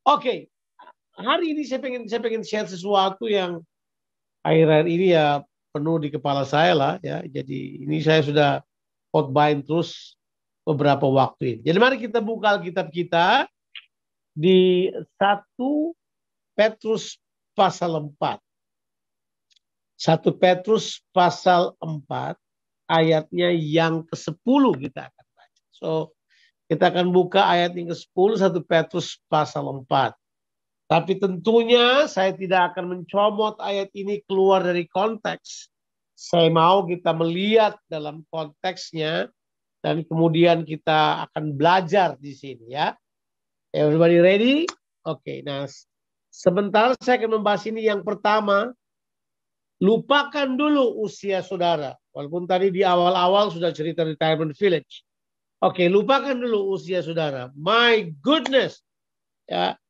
Oke, hari ini saya pengen share sesuatu yang akhir-akhir ini ya penuh di kepala saya lah ya. Jadi ini saya sudah khotbahin terus beberapa waktu ini. Jadi mari kita buka Alkitab kita di 1 Petrus pasal 4. 1 Petrus pasal 4 ayatnya yang ke-10 kita akan baca. So kita akan buka ayat yang ke-10 1 Petrus pasal 4. Tapi tentunya saya tidak akan mencomot ayat ini keluar dari konteks. Saya mau kita melihat dalam konteksnya dan kemudian kita akan belajar di sini ya. Everybody ready? Oke, nah sebentar saya akan membahas ini. Yang pertama, lupakan dulu usia saudara. Walaupun tadi di awal-awal sudah cerita retirement village. Oke, lupakan dulu usia saudara. My goodness. Ya,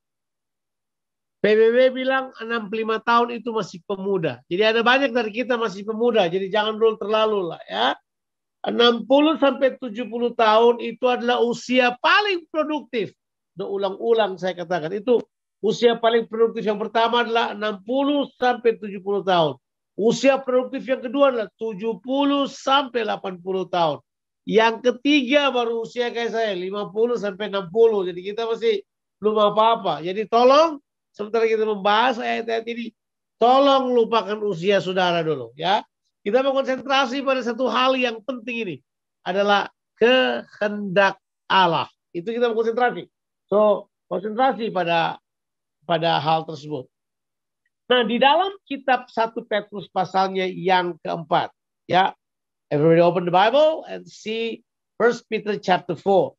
PBB bilang 65 tahun itu masih pemuda. Jadi ada banyak dari kita masih pemuda. Jadi jangan dulu terlalu lah ya. 60 sampai 70 tahun itu adalah usia paling produktif. Udah ulang-ulang saya katakan. Itu usia paling produktif. Yang pertama adalah 60 sampai 70 tahun. Usia produktif yang kedua adalah 70 sampai 80 tahun. Yang ketiga baru usia kayak saya 50 sampai 60. Jadi kita masih belum apa-apa. Jadi tolong sementara kita membahas ayat-ayat ini, tolong lupakan usia saudara dulu ya. Kita mau konsentrasi pada satu hal yang penting ini. Adalah kehendak Allah. Itu kita mau konsentrasi. So, konsentrasi pada hal tersebut. Nah, di dalam kitab 1 Petrus pasalnya yang keempat. Ya, everybody open the Bible and see 1 Peter chapter 4.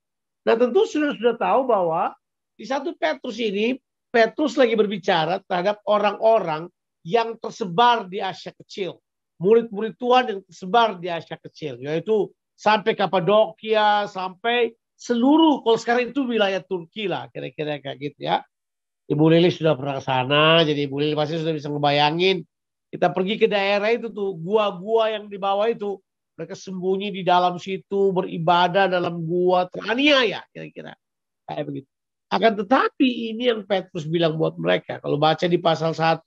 Nah, tentu sudah tahu bahwa di 1 Petrus ini, Petrus lagi berbicara terhadap orang-orang yang tersebar di Asia Kecil. Murid-murid Tuhan yang tersebar di Asia Kecil. Yaitu sampai Kapadokia, sampai seluruh, kalau sekarang itu wilayah Turki lah. Kira-kira kayak gitu ya. Ibu Lili sudah pernah ke sana, jadi Ibu Lili pasti sudah bisa ngebayangin. Kita pergi ke daerah itu tuh, gua-gua yang di bawah itu. Mereka sembunyi di dalam situ, beribadah dalam gua, teraniaya kira-kira. Kayak begitu. Akan tetapi ini yang Petrus bilang buat mereka. Kalau baca di pasal 1,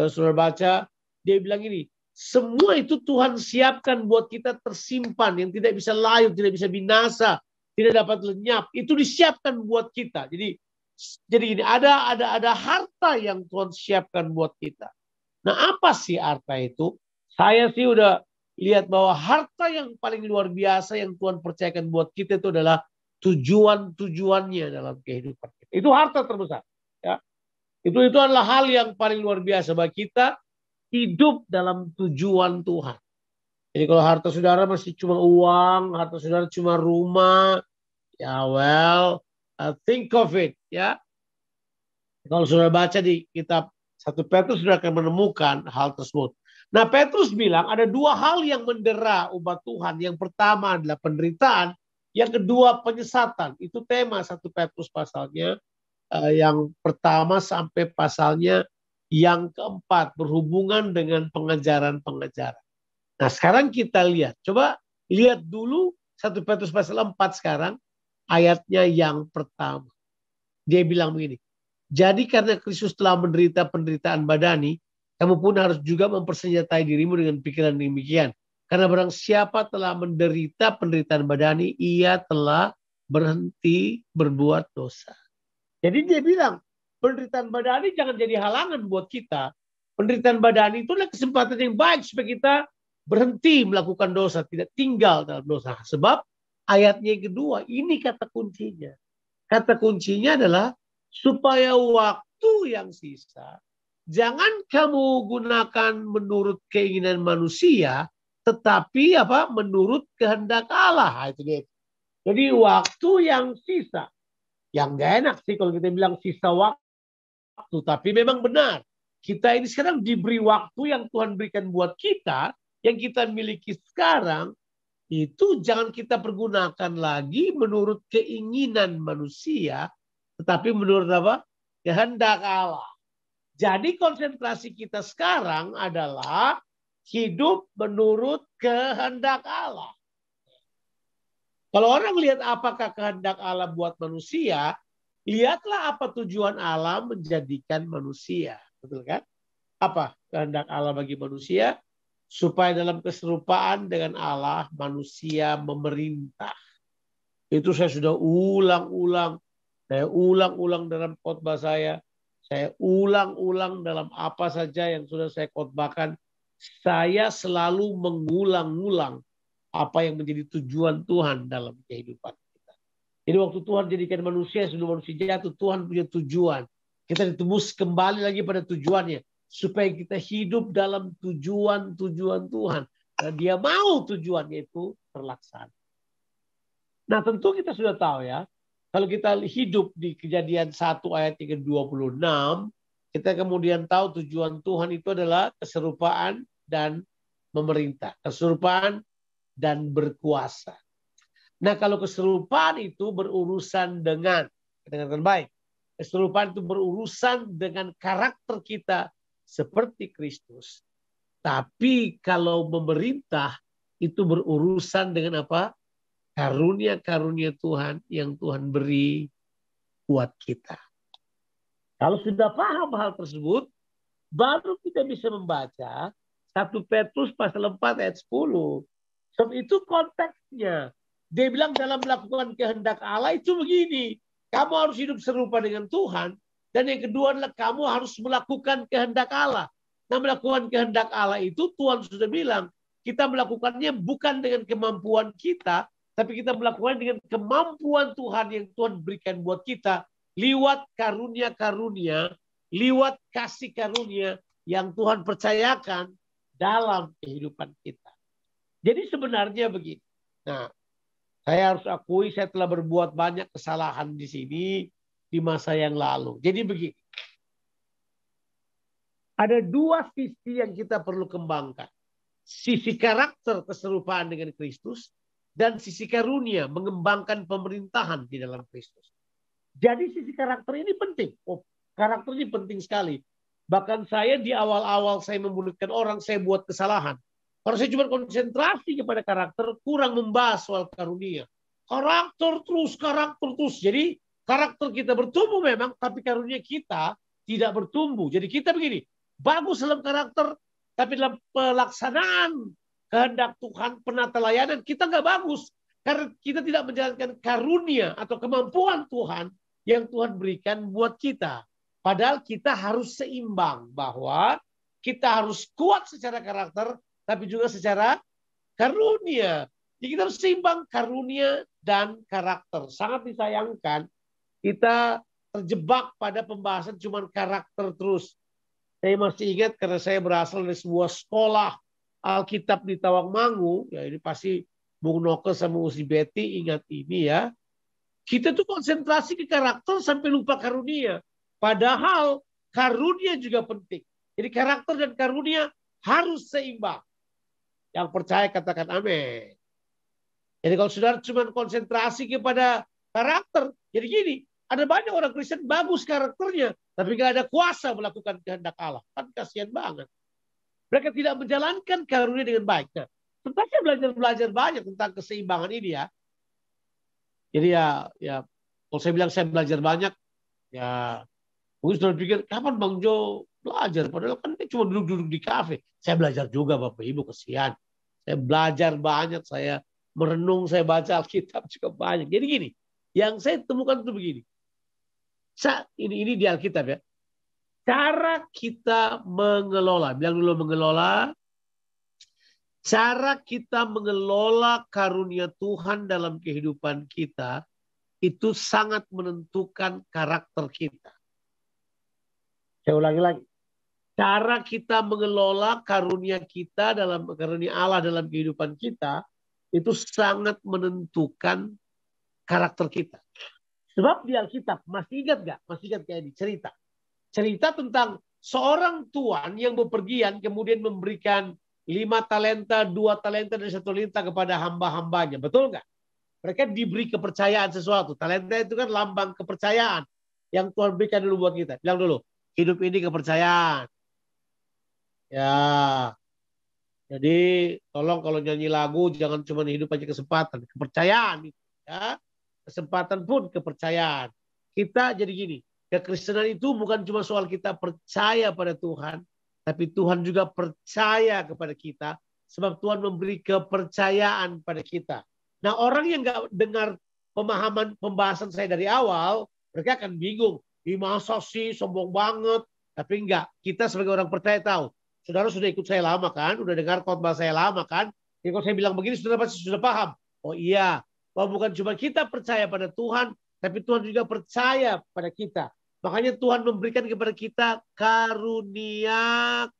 saudara baca, dia bilang ini, semua itu Tuhan siapkan buat kita tersimpan, yang tidak bisa layu, tidak bisa binasa, tidak dapat lenyap. Itu disiapkan buat kita. Jadi gini, ada harta yang Tuhan siapkan buat kita. Nah, apa sih harta itu? Saya sih udah lihat bahwa harta yang paling luar biasa yang Tuhan percayakan buat kita itu adalah tujuan-tujuannya dalam kehidupan kita. Itu harta terbesar. Ya. Itu adalah hal yang paling luar biasa bagi kita, hidup dalam tujuan Tuhan. Jadi kalau harta saudara masih cuma uang, harta saudara cuma rumah, ya think of it. Ya. Kalau saudara baca di kitab 1 Petrus, saudara akan menemukan hal tersebut. Nah, Petrus bilang ada dua hal yang mendera umat Tuhan. Yang pertama adalah penderitaan. Yang kedua penyesatan. Itu tema 1 Petrus pasalnya yang pertama sampai pasalnya yang keempat. Berhubungan dengan pengejaran-pengejaran. Nah sekarang kita lihat. Coba lihat dulu 1 Petrus pasal 4 sekarang. Ayatnya yang pertama. Dia bilang begini. Jadi karena Kristus telah menderita penderitaan badani. Kamu pun harus juga mempersenjatai dirimu dengan pikiran demikian. Karena barang siapa telah menderita penderitaan badani, ia telah berhenti berbuat dosa. Jadi dia bilang, penderitaan badani jangan jadi halangan buat kita. Penderitaan badani itu adalah kesempatan yang baik supaya kita berhenti melakukan dosa, tidak tinggal dalam dosa. Sebab ayatnya yang kedua, ini kata kuncinya. Kata kuncinya adalah supaya waktu yang sisa, jangan kamu gunakan menurut keinginan manusia, tetapi menurut kehendak Allah. Itu dia. Jadi waktu yang sisa. Yang gak enak sih kalau kita bilang sisa waktu. Tapi memang benar. Kita ini sekarang diberi waktu yang Tuhan berikan buat kita. Yang kita miliki sekarang. Itu jangan kita pergunakan lagi menurut keinginan manusia. Tetapi menurut kehendak Allah. Jadi konsentrasi kita sekarang adalah hidup menurut kehendak Allah. Kalau orang lihat apakah kehendak Allah buat manusia, Lihatlah apa tujuan Allah menjadikan manusia. Betul kan? Apa kehendak Allah bagi manusia? Supaya dalam keserupaan dengan Allah, manusia memerintah. Itu saya sudah ulang-ulang. Saya ulang-ulang dalam khotbah saya. Saya ulang-ulang dalam apa saja yang sudah saya khotbahkan. Saya selalu mengulang-ulang apa yang menjadi tujuan Tuhan dalam kehidupan kita. Jadi waktu Tuhan jadikan manusia, sebelum manusia jatuh, Tuhan punya tujuan. Kita ditebus kembali lagi pada tujuannya. Supaya kita hidup dalam tujuan-tujuan Tuhan. Dan dia mau tujuannya itu terlaksana. Nah tentu kita sudah tahu ya. Kalau kita hidup di Kejadian 1 ayat 26. Kita kemudian tahu tujuan Tuhan itu adalah keserupaan dan memerintah. Keserupaan dan berkuasa. Nah kalau keserupaan itu berurusan dengan. Dengarkan baik. Keserupaan itu berurusan dengan karakter kita. Seperti Kristus. Tapi kalau memerintah itu berurusan dengan apa? Karunia-karunia Tuhan yang Tuhan beri buat kita. Kalau sudah paham hal tersebut, baru kita bisa membaca 1 Petrus pasal 4 ayat 10. Sebab itu konteksnya. Dia bilang dalam melakukan kehendak Allah itu begini. Kamu harus hidup serupa dengan Tuhan. Dan yang kedua adalah kamu harus melakukan kehendak Allah. Nah melakukan kehendak Allah itu Tuhan sudah bilang. Kita melakukannya bukan dengan kemampuan kita. Tapi kita melakukan dengan kemampuan Tuhan yang Tuhan berikan buat kita. Lewat karunia-karunia. Lewat kasih karunia yang Tuhan percayakan dalam kehidupan kita. Jadi sebenarnya begini. Nah, saya harus akui saya telah berbuat banyak kesalahan di sini di masa yang lalu. Jadi begini. Ada dua sisi yang kita perlu kembangkan. Sisi karakter keserupaan dengan Kristus. Dan sisi karunia mengembangkan pemerintahan di dalam Kristus. Jadi sisi karakter ini penting. Oh, karakter ini penting sekali. Bahkan saya di awal-awal saya memuridkan orang, saya buat kesalahan. Kalau saya cuma konsentrasi kepada karakter, kurang membahas soal karunia. Karakter terus. Jadi karakter kita bertumbuh memang, tapi karunia kita tidak bertumbuh. Jadi kita begini, bagus dalam karakter, tapi dalam pelaksanaan kehendak Tuhan, penata layanan, kita nggak bagus. Karena kita tidak menjalankan karunia atau kemampuan Tuhan yang Tuhan berikan buat kita. Padahal kita harus seimbang bahwa kita harus kuat secara karakter, tapi juga secara karunia. Jadi kita harus seimbang karunia dan karakter. Sangat disayangkan kita terjebak pada pembahasan cuma karakter terus. Saya masih ingat karena saya berasal dari sebuah sekolah Alkitab di Tawangmangu. Ya ini pasti Bung Noke sama Usi Betty ingat ini ya. Kita tuh konsentrasi ke karakter sampai lupa karunia. Padahal karunia juga penting. Jadi karakter dan karunia harus seimbang. Yang percaya katakan amin. Jadi kalau saudara cuma konsentrasi kepada karakter, jadi gini, ada banyak orang Kristen bagus karakternya, tapi nggak ada kuasa melakukan kehendak Allah. Kan kasihan banget. Mereka tidak menjalankan karunia dengan baik. Nah, tentu saya belajar banyak tentang keseimbangan ini ya. Jadi ya kalau saya bilang saya belajar banyak, ya mungkin sudah pikir kapan Bang Jo belajar? Padahal kan dia cuma duduk-duduk di kafe. Saya belajar juga Bapak Ibu, kesian. Saya belajar banyak, saya merenung, saya baca Alkitab juga banyak. Jadi gini, yang saya temukan itu begini. Ini di Alkitab ya. Cara kita mengelola, bilang dulu mengelola. Cara kita mengelola karunia Tuhan dalam kehidupan kita itu sangat menentukan karakter kita. Saya ulangi lagi. Cara kita mengelola karunia kita dalam karunia Allah dalam kehidupan kita itu sangat menentukan karakter kita. Sebab di Alkitab, masih ingat gak? Masih ingat kayak ini cerita. Cerita tentang seorang tuan yang bepergian kemudian memberikan 5 talenta, 2 talenta, dan 1 talenta kepada hamba-hambanya. Betul nggak? Mereka diberi kepercayaan sesuatu. Talenta itu kan lambang kepercayaan yang Tuhan berikan dulu buat kita. Bilang dulu, hidup ini kepercayaan. Ya, jadi tolong kalau nyanyi lagu jangan cuma hidup aja kesempatan. Kepercayaan. Ya. Kesempatan pun kepercayaan. kita jadi gini. Kekristenan itu bukan cuma soal kita percaya pada Tuhan, tapi Tuhan juga percaya kepada kita, sebab Tuhan memberi kepercayaan pada kita. Nah, orang yang nggak dengar pembahasan saya dari awal, mereka akan bingung. Di masa sih sombong banget, tapi enggak. Kita sebagai orang percaya tahu. Saudara sudah ikut saya lama kan, udah dengar khotbah saya lama kan. Jadi kalau saya bilang begini, saudara pasti sudah paham. Oh iya, bahwa bukan cuma kita percaya pada Tuhan, tapi Tuhan juga percaya pada kita. Makanya Tuhan memberikan kepada kita karunia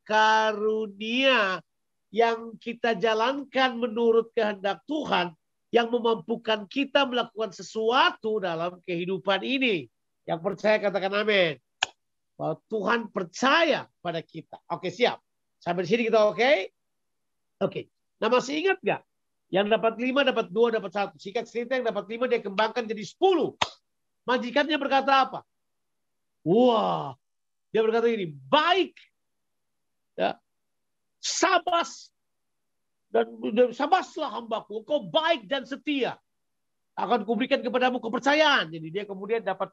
yang kita jalankan menurut kehendak Tuhan, yang memampukan kita melakukan sesuatu dalam kehidupan ini. Yang percaya katakan amin. Bahwa Tuhan percaya pada kita. Oke, siap. Sampai di sini kita oke? Oke. Nah, masih ingat nggak? Yang dapat 5, dapat 2, dapat 1. Singkat cerita, yang dapat 5 dia kembangkan jadi 10. Majikannya berkata apa? Wah, dia berkata ini, baik, ya, sabas, dan sabaslah hambaku, kau baik dan setia, akan kuberikan kepadamu kepercayaan. Jadi dia kemudian dapat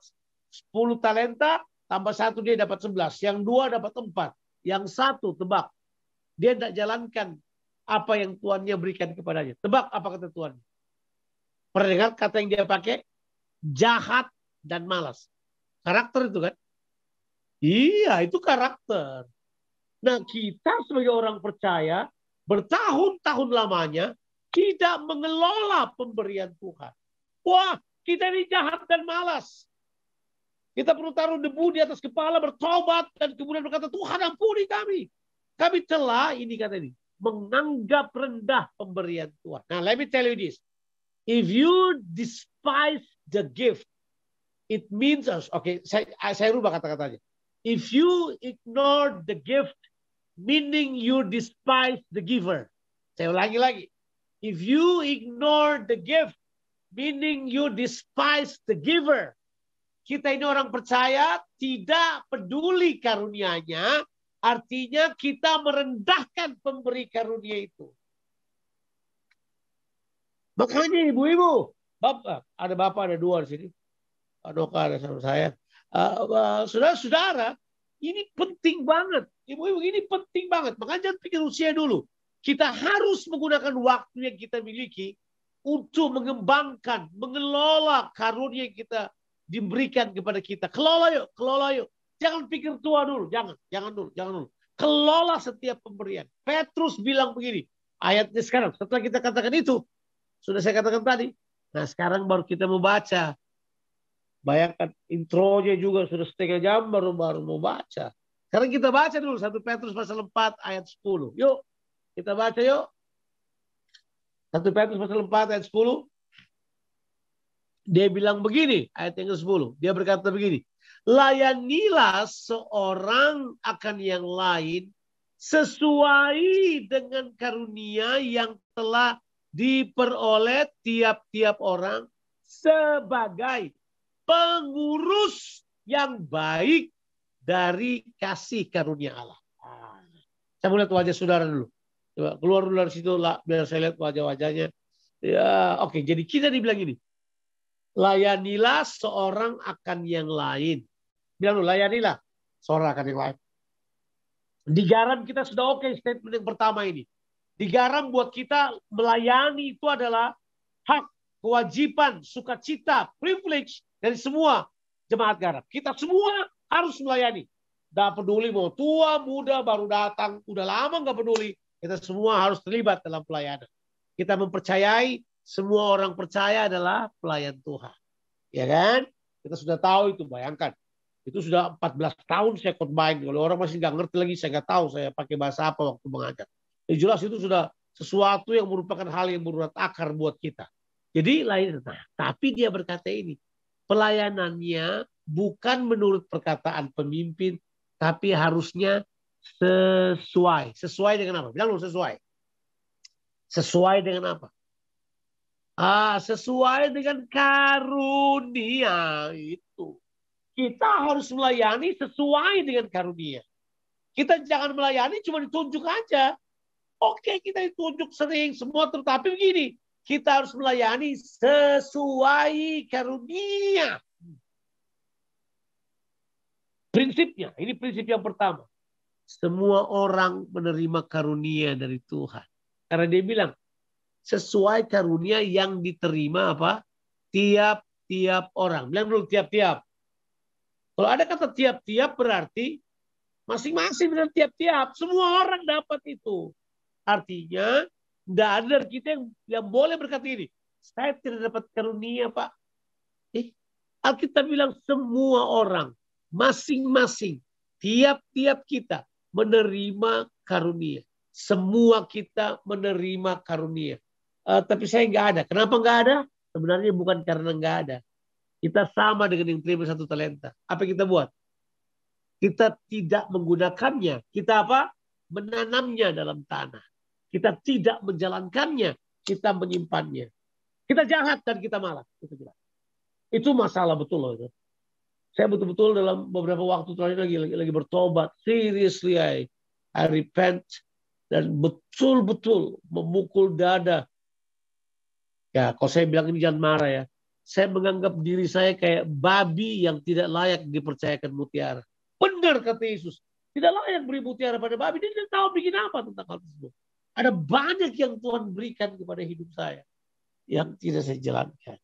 10 talenta, tambah 1 dia dapat 11, yang 2 dapat 4, yang 1 tebak, dia tidak jalankan apa yang tuannya berikan kepadanya. Tebak apa kata tuan? Pernah dengar kata yang dia pakai? Jahat dan malas. Karakter itu kan? Iya, itu karakter. Nah, kita sebagai orang percaya bertahun-tahun lamanya tidak mengelola pemberian Tuhan. Wah, kita ini jahat dan malas. Kita perlu taruh debu di atas kepala, bertobat, dan kemudian berkata, Tuhan ampuni kami. Kami telah, ini kata ini, menganggap rendah pemberian Tuhan. Nah, let me tell you this. If you despise the gift, it means, okay, saya rubah kata-katanya. If you ignore the gift, meaning you despise the giver. Saya ulangi lagi. If you ignore the gift, meaning you despise the giver. Kita ini orang percaya tidak peduli karunia-Nya, artinya kita merendahkan pemberi karunia itu. Makanya ibu-ibu, bapak, ada bapak, ada 2 di sini. Pak Doka ada sama saya. Saudara-saudara, ini penting banget. Ibu-ibu, ini penting banget. Makanya jangan pikir usia dulu. Kita harus menggunakan waktu yang kita miliki untuk mengembangkan, mengelola karunia yang kita diberikan kepada kita. Kelola yuk, kelola yuk. Jangan pikir tua dulu, jangan dulu. Kelola setiap pemberian. Petrus bilang begini, ayatnya sekarang, setelah kita katakan itu, sudah saya katakan tadi. Nah, sekarang baru kita mau baca. Bayangkan intronya juga sudah setengah jam baru mau baca. Sekarang kita baca dulu 1 Petrus pasal 4 ayat 10. Yuk, kita baca yuk. 1 Petrus pasal 4 ayat 10. Dia bilang begini, ayat yang ke-10. Dia berkata begini, layanilah seorang akan yang lain sesuai dengan karunia yang telah diperoleh tiap-tiap orang sebagai pengurus yang baik dari kasih karunia Allah. Saya mau lihat wajah saudara dulu. Coba keluar dulu dari situ lah, biar saya lihat wajah-wajahnya. Ya, oke. Jadi kita dibilang ini. Layanilah seorang akan yang lain. Bilang dulu, layanilah seorang akan yang lain. Di garam kita sudah oke statement yang pertama ini. Di garam buat kita melayani itu adalah hak, kewajiban, sukacita, privilege dari semua jemaat garam. Kita semua harus melayani. Tidak peduli mau tua, muda, baru datang, udah lama nggak peduli. Kita semua harus terlibat dalam pelayanan. Kita mempercayai semua orang percaya adalah pelayan Tuhan. Ya kan? Kita sudah tahu itu, bayangkan. Itu sudah 14 tahun saya khotbahin. Kalau orang masih nggak ngerti lagi, saya nggak tahu saya pakai bahasa apa waktu mengajar. Yang jelas itu sudah sesuatu yang merupakan hal yang berurat akar buat kita. Jadi lain. Nah, tapi dia berkata ini, pelayanannya bukan menurut perkataan pemimpin, tapi harusnya sesuai. Sesuai dengan apa? Bilang dulu sesuai. Sesuai dengan apa? Sesuai dengan karunia itu. Kita harus melayani sesuai dengan karunia. Kita jangan melayani cuma ditunjuk aja. Oke, kita ditunjuk sering semua, tetapi begini. Kita harus melayani sesuai karunia. Prinsipnya, ini prinsip yang pertama. Semua orang menerima karunia dari Tuhan. Karena dia bilang, sesuai karunia yang diterima apa? Tiap-tiap orang. Bilang dulu tiap-tiap. Kalau ada kata tiap-tiap berarti masing-masing dengan tiap-tiap. Semua orang dapat itu. Artinya, tidak ada dari kita yang boleh berkata ini. Saya tidak dapat karunia, Pak. Alkitab bilang semua orang, masing-masing, tiap-tiap kita menerima karunia. Semua kita menerima karunia. Tapi saya nggak ada. Kenapa nggak ada? Sebenarnya bukan karena nggak ada. Kita sama dengan yang terima 1 talenta. Apa yang kita buat? Kita tidak menggunakannya. Kita apa? Menanamnya dalam tanah. Kita tidak menjalankannya. Kita menyimpannya. Kita jahat dan kita malas. Itu masalah betul loh. Saya betul-betul dalam beberapa waktu terakhir lagi bertobat. Seriously, I repent. Dan betul-betul memukul dada. Ya, kalau saya bilang ini jangan marah ya. Saya menganggap diri saya kayak babi yang tidak layak dipercayakan mutiara. Benar kata Yesus. Tidak layak beri mutiara pada babi. Dia tidak tahu bikin apa tentang hal tersebut. Ada banyak yang Tuhan berikan kepada hidup saya. Yang tidak saya jalankan.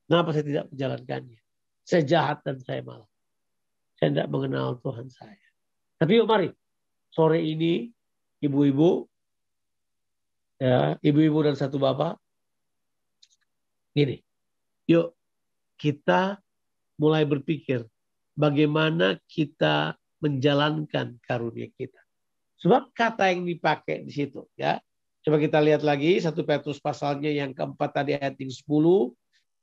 Kenapa saya tidak menjalankannya? Saya jahat dan saya malas. Saya tidak mengenal Tuhan saya. Tapi yuk mari. Sore ini, ibu-ibu, ya, ibu-ibu dan satu bapak. Gini. Yuk kita mulai berpikir. Bagaimana kita menjalankan karunia kita. Sebab kata yang dipakai di situ. Ya. Coba kita lihat lagi. 1 Petrus pasalnya yang keempat tadi ayat 10.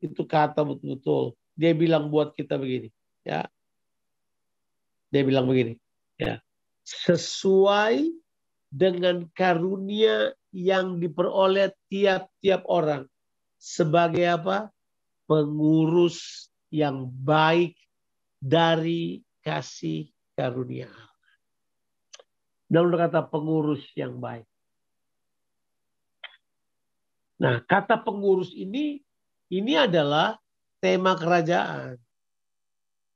Itu kata betul-betul. Dia bilang buat kita begini. Ya. Dia bilang begini. Ya. Sesuai dengan karunia yang diperoleh tiap-tiap orang. Sebagai apa? Pengurus yang baik dari kasih karunia Allah. Dalam kata pengurus yang baik. Nah, kata pengurus ini adalah tema kerajaan.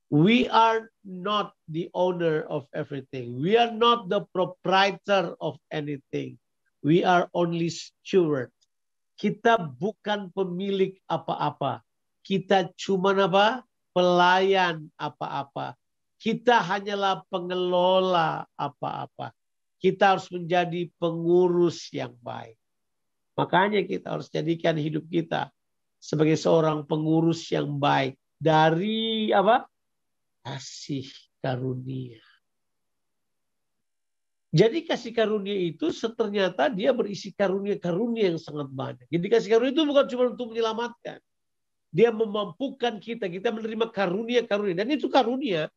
We are not the owner of everything. We are not the proprietor of anything. We are only steward. Kita bukan pemilik apa-apa. Kita cuma apa? Pelayan apa-apa. Kita hanyalah pengelola apa-apa. Kita harus menjadi pengurus yang baik. Makanya kita harus jadikan hidup kita sebagai seorang pengurus yang baik dari apa? Kasih karunia. Jadi kasih karunia itu ternyata dia berisi karunia-karunia yang sangat banyak. Jadi kasih karunia itu bukan cuma untuk menyelamatkan. Dia memampukan kita menerima karunia-karunia. Dan itu karunia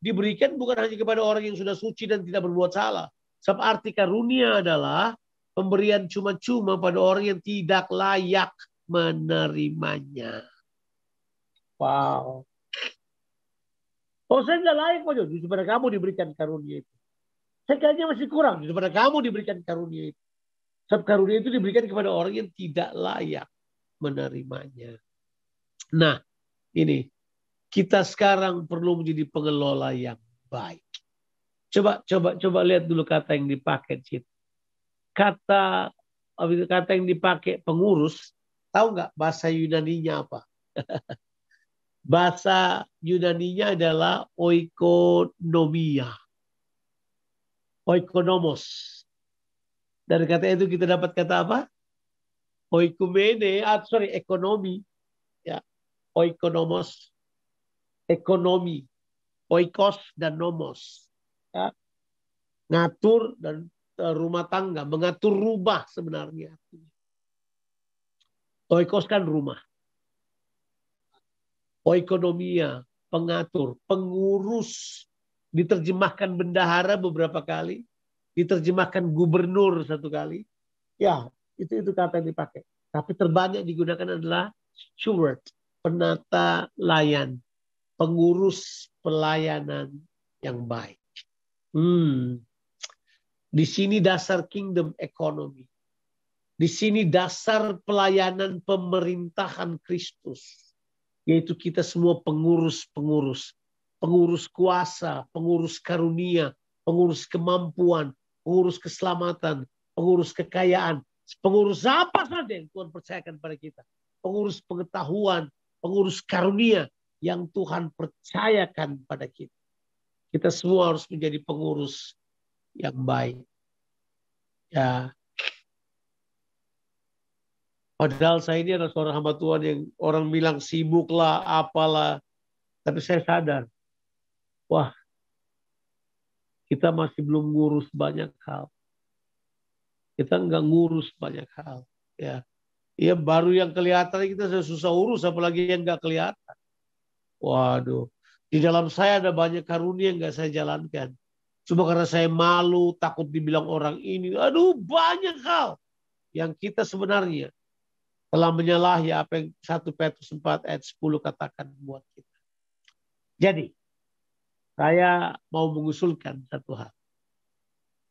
diberikan bukan hanya kepada orang yang sudah suci dan tidak berbuat salah. Sebab arti karunia adalah pemberian cuma-cuma pada orang yang tidak layak menerimanya. Wow. Oh, saya tidak layak, Pak. Justru pada kamu diberikan karunia itu. Saya kayaknya masih kurang. Justru pada kamu diberikan karunia itu. Sebab karunia itu diberikan kepada orang yang tidak layak menerimanya. Nah, ini. Kita sekarang perlu menjadi pengelola yang baik. Coba lihat dulu kata yang dipakai di situ. Kata yang dipakai pengurus, tahu nggak bahasa Yunaninya apa? Bahasa Yunaninya adalah oikonomia. Oikonomos. Dari kata itu kita dapat kata apa? Oikumene, ekonomi. Ya, oikonomos. Ekonomi. Oikos dan nomos. Ya. Ngatur dan rumah tangga. Mengatur rumah sebenarnya. Oikos kan rumah. Oikonomia, pengatur, pengurus. Diterjemahkan bendahara beberapa kali. Diterjemahkan gubernur satu kali. Ya, itu kata yang dipakai. Tapi terbanyak digunakan adalah steward, penata layan, pengurus pelayanan yang baik. Di sini dasar kingdom economy. Di sini dasar pelayanan pemerintahan Kristus. Yaitu kita semua pengurus-pengurus. pengurus kuasa, pengurus karunia, pengurus kemampuan, pengurus keselamatan, pengurus kekayaan, pengurus apa saja yang Tuhan percayakan pada kita. Pengurus pengetahuan, pengurus karunia yang Tuhan percayakan pada kita. Kita semua harus menjadi pengurus yang baik. Ya. Padahal saya ini adalah seorang hamba Tuhan yang orang bilang sibuk lah, apalah. Tapi saya sadar, wah, kita masih belum ngurus banyak hal. Kita nggak ngurus banyak hal. Ya, ya baru yang kelihatan kita sudah susah urus, apalagi yang nggak kelihatan. Waduh, di dalam saya ada banyak karunia yang nggak saya jalankan. Cuma karena saya malu, takut dibilang orang ini. Aduh, banyak hal yang kita sebenarnya telah menyalahi apa yang 1 Petrus 4 ayat 10 katakan buat kita. Jadi, saya mau mengusulkan satu hal.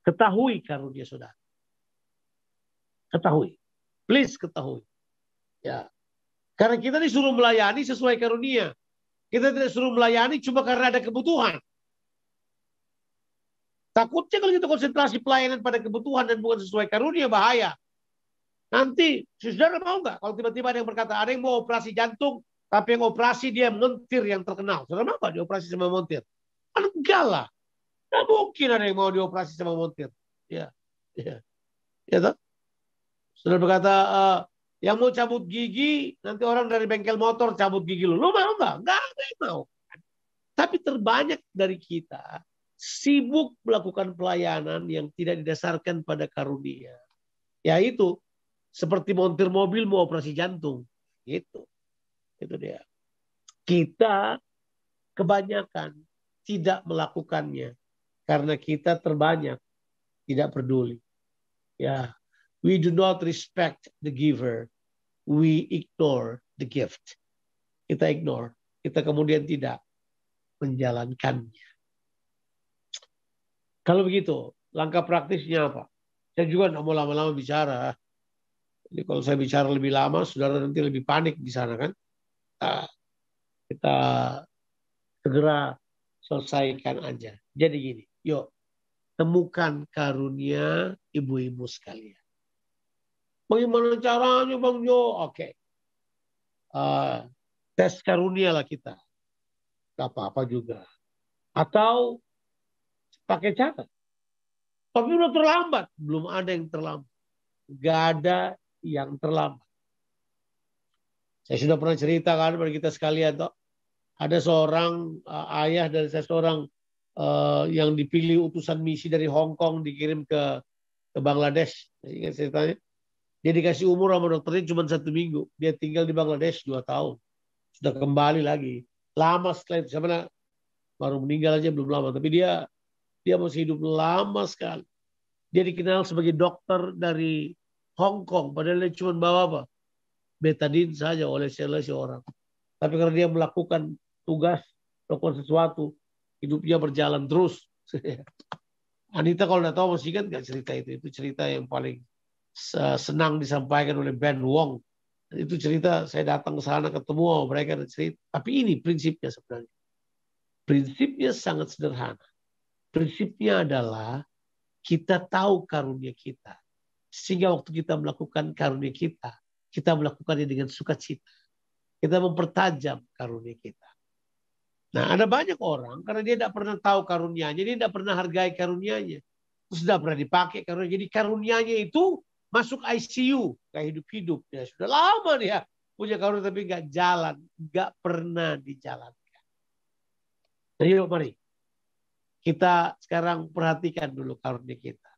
Ketahui karunia saudara. Ketahui. Please ketahui. Ya. Karena kita disuruh melayani sesuai karunia. Kita tidak suruh melayani cuma karena ada kebutuhan. Takutnya kalau kita konsentrasi pelayanan pada kebutuhan dan bukan sesuai karunia, bahaya. Nanti, saudara mau nggak? Kalau tiba-tiba ada yang berkata, ada yang mau operasi jantung, tapi yang operasi dia montir yang terkenal. Saudara mau nggak dioperasi sama montir? Enggak lah. Nggak mungkin ada yang mau dioperasi sama montir. Ya, ya, ya toh? Saudara berkata, yang mau cabut gigi, nanti orang dari bengkel motor cabut gigi lu. Lu mau nggak? Nggak ada yang mau. Tapi terbanyak dari kita sibuk melakukan pelayanan yang tidak didasarkan pada karunia. Yaitu seperti montir mobil mau operasi jantung. Gitu. Itu dia. Kita kebanyakan tidak melakukannya karena kita terbanyak tidak peduli. Ya, we do not respect the giver. We ignore the gift. Kita ignore. Kita kemudian tidak menjalankannya. Kalau begitu, langkah praktisnya apa? Saya juga nggak mau lama-lama bicara. Jadi kalau saya bicara lebih lama, saudara nanti lebih panik di sana kan. Kita segera selesaikan aja. Jadi gini, yuk temukan karunia ibu-ibu sekalian. Bagaimana caranya Bang Jo? Oke. Tes karunia lah kita. Gak apa-apa juga. Atau pakai catat. Tapi udah terlambat. Belum ada yang terlambat. Gak ada yang terlambat. Saya sudah pernah cerita kan pada kita sekalian. Toh. Ada seorang ayah dari seorang yang dipilih utusan misi dari Hong Kong dikirim ke Bangladesh. Ingat ceritanya? Dia dikasih umur sama dokternya cuma 1 minggu. Dia tinggal di Bangladesh 2 tahun. Sudah kembali lagi. Lama setelah itu. Sebenarnya baru meninggal aja belum lama. Tapi dia masih hidup lama sekali. Dia dikenal sebagai dokter dari Hong Kong. Padahal dia cuma bawa apa? Betadine saja oleh seorang. Tapi karena dia melakukan tugas, melakukan sesuatu, hidupnya berjalan terus. Anita kalau tidak tahu masih ingat nggak cerita itu? Itu cerita yang paling senang disampaikan oleh Ben Wong. Itu cerita saya datang ke sana ketemu mereka dan cerita. Tapi ini prinsipnya sebenarnya. Prinsipnya sangat sederhana. Prinsipnya adalah kita tahu karunia kita. Sehingga waktu kita melakukan karunia kita melakukannya dengan sukacita. Kita mempertajam karunia kita. Nah, ada banyak orang karena dia tidak pernah tahu karunianya, dia tidak pernah hargai karunianya. Terus tidak pernah dipakai karunia. Jadi karunianya itu masuk ICU, kayak hidup-hidup. Ya, sudah lama dia punya karunia tapi nggak jalan, nggak pernah dijalankan. Jadi yuk mari kita sekarang perhatikan dulu karunia kita.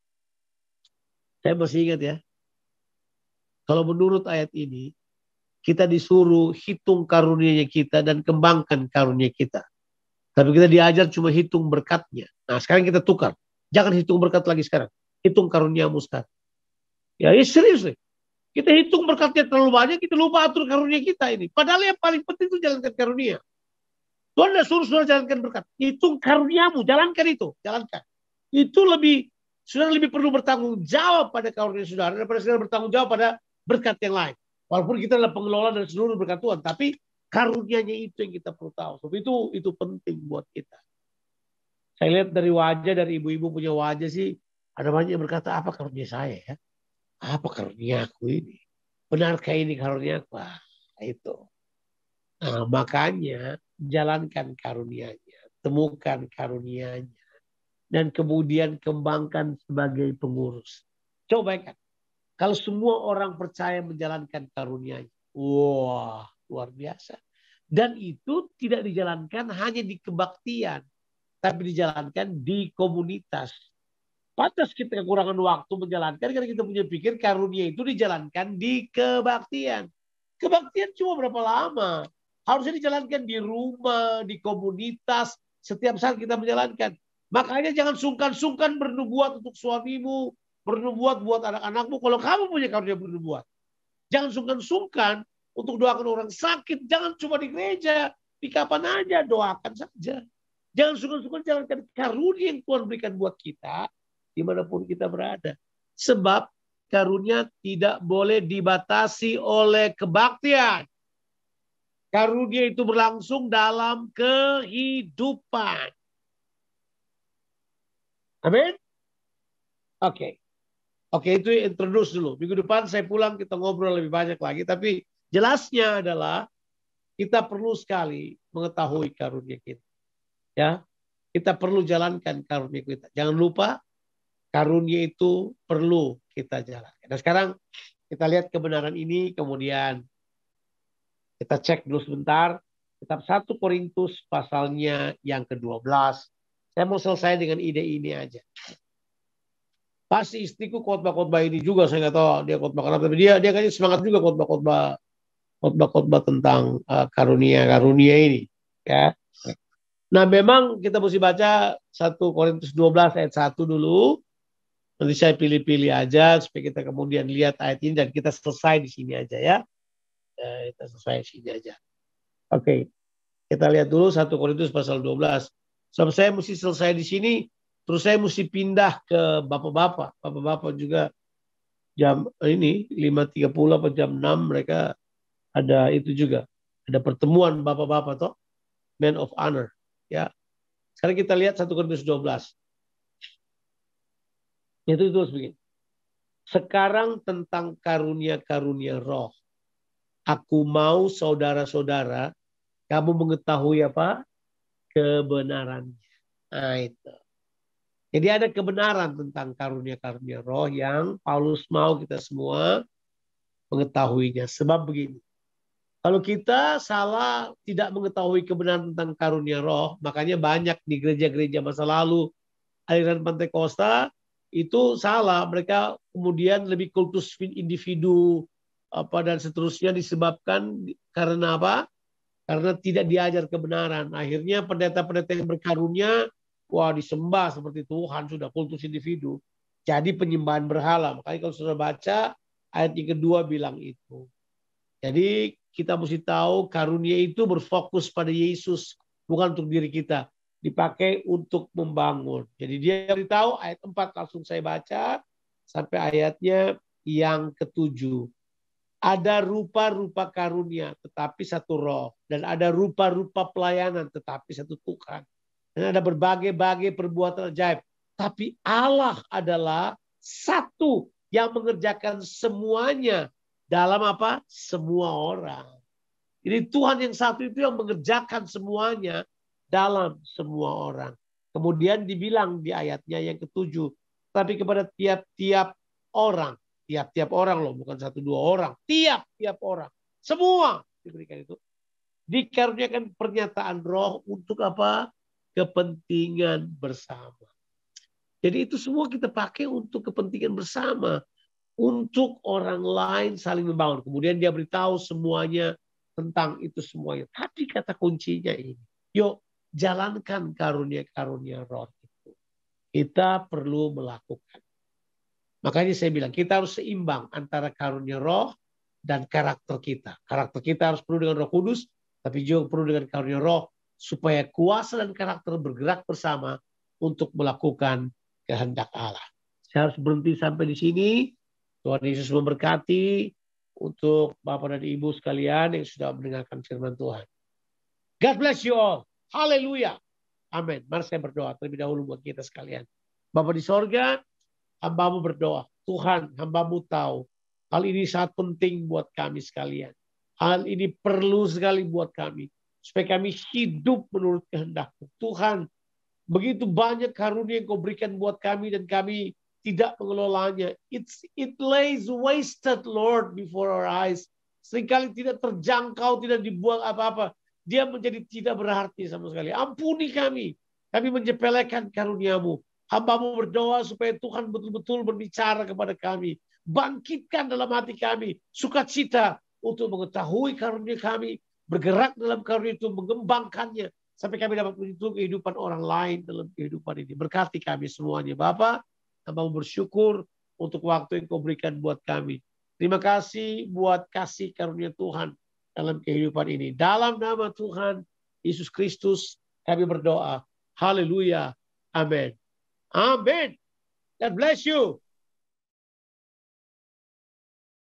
Saya masih ingat ya, kalau menurut ayat ini, kita disuruh hitung karunia kita dan kembangkan karunia kita. Tapi kita diajar cuma hitung berkatnya. Nah sekarang kita tukar. Jangan hitung berkat lagi sekarang. Hitung karuniamu sekarang. Ya serius nih. Kita hitung berkatnya terlalu banyak, kita lupa atur karunia kita ini. Padahal yang paling penting itu jalankan karunia. Tuhan sudah suruh saudara jalankan berkat. Hitung karuniamu, jalankan itu. Jalankan. Itu saudara lebih perlu bertanggung jawab pada karunia saudara daripada saudara bertanggung jawab pada berkat yang lain. Walaupun kita adalah pengelola dari seluruh berkat Tuhan. Tapi Karunia-Nya itu yang kita perlu tahu. Sebab itu penting buat kita. Saya lihat dari wajah, dari ibu-ibu punya wajah sih, ada banyak yang berkata, apa karunia saya ya? Apa karunia aku ini? Benarkah ini karunia aku? Wah, itu. Nah, makanya jalankan karunia-Nya, temukan karunia-Nya, dan kemudian kembangkan sebagai pengurus. Coba kan, kalau semua orang percaya menjalankan karunia-Nya, wah, luar biasa. Dan itu tidak dijalankan hanya di kebaktian, tapi dijalankan di komunitas. Pantas kita kekurangan waktu menjalankan karena kita punya pikir karunia itu dijalankan di kebaktian. Kebaktian cuma berapa lama? Harusnya dijalankan di rumah, di komunitas, setiap saat kita menjalankan. Makanya jangan sungkan-sungkan bernubuat untuk suamimu, bernubuat buat anak-anakmu kalau kamu punya karunia bernubuat. Jangan sungkan-sungkan untuk doakan orang sakit. Jangan cuma di gereja, di kapan aja doakan saja. Jangan sungkan-sungkan jalankan karunia yang Tuhan berikan buat kita dimanapun kita berada. Sebab karunia tidak boleh dibatasi oleh kebaktian. Karunia itu berlangsung dalam kehidupan. Amin? Oke. Oke, itu introduce dulu. Minggu depan saya pulang kita ngobrol lebih banyak lagi. Tapi jelasnya adalah kita perlu sekali mengetahui karunia kita. Ya, kita perlu jalankan karunia kita. Jangan lupa karunia itu perlu kita jalankan. Nah sekarang kita lihat kebenaran ini, kemudian kita cek dulu sebentar. Kitab 1 Korintus pasalnya yang ke-12. Saya mau selesai dengan ide ini aja. Pasti istriku khotbah-khotbah ini juga, saya nggak tahu dia khotbah kenapa, tapi dia kayaknya semangat juga khotbah tentang karunia ini, ya. Nah, memang kita mesti baca 1 Korintus 12 ayat 1 dulu. Nanti saya pilih-pilih aja supaya kita kemudian lihat ayat ini dan kita selesai di sini aja ya. Kita selesai di sini aja. Oke. Kita lihat dulu 1 Korintus pasal 12. Sebab saya mesti selesai di sini, terus saya mesti pindah ke bapak-bapak. Bapak-bapak juga jam ini 5.30 atau jam 6 mereka ada itu juga. Ada pertemuan bapak-bapak toh. Man of honor. Ya. Sekarang kita lihat 1 Korintus 12. Itu begini. Sekarang tentang karunia-karunia roh. Aku mau saudara-saudara kamu mengetahui apa? Kebenarannya. Nah itu. Jadi ada kebenaran tentang karunia-karunia roh yang Paulus mau kita semua mengetahuinya. Sebab begini. Kalau kita salah tidak mengetahui kebenaran tentang karunia roh, makanya banyak di gereja-gereja masa lalu, aliran Pentakosta, itu salah. Mereka kemudian lebih kultus individu dan seterusnya disebabkan karena apa? Karena tidak diajar kebenaran. Akhirnya pendeta-pendeta yang berkarunia, wah disembah seperti Tuhan, sudah kultus individu. Jadi penyembahan berhala. Makanya kalau sudah baca, ayat yang kedua bilang itu. Jadi kita mesti tahu karunia itu berfokus pada Yesus, bukan untuk diri kita. Dipakai untuk membangun. Jadi dia beritahu ayat 4 langsung saya baca sampai ayatnya yang ke-7. Ada rupa-rupa karunia tetapi satu roh. Dan ada rupa-rupa pelayanan tetapi satu Tuhan. Dan ada berbagai-bagai perbuatan ajaib. Tapi Allah adalah satu yang mengerjakan semuanya dalam apa? Semua orang. Jadi Tuhan yang satu itu yang mengerjakan semuanya dalam semua orang. Kemudian dibilang di ayatnya yang ke-7. Tapi kepada tiap-tiap orang. Tiap-tiap orang loh. Bukan 1-2 orang. Tiap-tiap orang. Semua diberikan itu. Dikaruniakan pernyataan roh untuk apa? Kepentingan bersama. Jadi itu semua kita pakai untuk kepentingan bersama. Untuk orang lain saling membangun. Kemudian dia beritahu semuanya tentang itu semuanya. Tapi kata kuncinya ini. Yuk jalankan karunia-karunia roh itu. Kita perlu melakukan. Makanya saya bilang kita harus seimbang antara karunia roh dan karakter kita. Karakter kita harus penuh dengan Roh Kudus. Tapi juga penuh dengan karunia roh. Supaya kuasa dan karakter bergerak bersama untuk melakukan kehendak Allah. Saya harus berhenti sampai di sini. Tuhan Yesus memberkati. untuk Bapak dan Ibu sekalian yang sudah mendengarkan firman Tuhan. God bless you all. Haleluya. Amin. Mari saya berdoa terlebih dahulu buat kita sekalian. Bapa di sorga, hamba-Mu berdoa. Tuhan, hamba-Mu tahu hal ini sangat penting buat kami sekalian. Hal ini perlu sekali buat kami. Supaya kami hidup menurut kehendak-Mu. Tuhan, begitu banyak karunia yang Kau berikan buat kami dan kami tidak mengelolanya. It lays wasted, Lord, before our eyes. Seringkali tidak terjangkau, tidak dibuang apa-apa. Dia menjadi tidak berarti sama sekali. Ampuni kami. Kami menyepelekan karunia-Mu. Hamba-Mu berdoa supaya Tuhan betul-betul berbicara kepada kami. Bangkitkan dalam hati kami sukacita untuk mengetahui karunia kami. Bergerak dalam karunia itu, mengembangkannya. Sampai kami dapat menyentuh kehidupan orang lain dalam kehidupan ini. Berkati kami semuanya. Bapa, hamba bersyukur untuk waktu yang Kau berikan buat kami. Terima kasih buat kasih karunia Tuhan dalam kehidupan ini. Dalam nama Tuhan Yesus Kristus kami berdoa. Haleluya. Amin. Amin. God bless you.